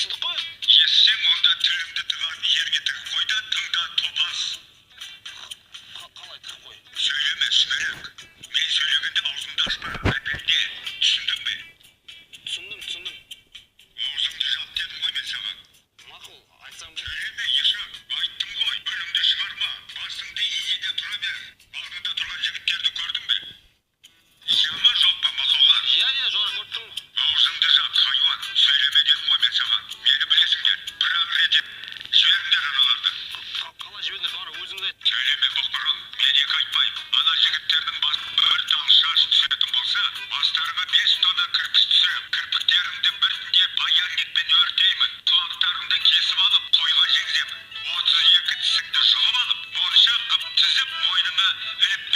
шындық қой? Ессең онда тіліңді тығатын жерге тігіп қой да тыңда, топас. Қалай тығып қой? Сөйлеме, сүмелек. Мен сөйлегенде аузыңды ашпа, әпенде. Түсіндің бе? Түсіндім. Аузыңды жап дедім ғой мен саған. Мақұл, айтсам. Сөйлеме, ешақ. Айттым ғой, үніңді шығарма. Басыңды изеде тұра бер. Алдыңда тұрған жігіттерді көрдің бе? Жама жоқ па, мақаулар? Иә, жора көрдім. Аузыңды жап, хайуан. Сөйлеме дедім ғой мен саған. Мені білесіңдер. Бірақ рет жіберіңдер аналарды. Қалай жіберіңдер, бары өзіңді айт. Сөйлеме, бұқырым. Мен екі айтпаймын. Ана жігіттердің бір тал шаш түсетін болса, бастарыңа 5 тонна кірпіш түсіріп, кірпіктеріңді біртіндеп паяльникпен өртеймін. Құлақтарыңды кесіп алып, қойға жегіземін. 32 тісіңді жұлып алып, моншақ қып тізіп, мойныңа іліп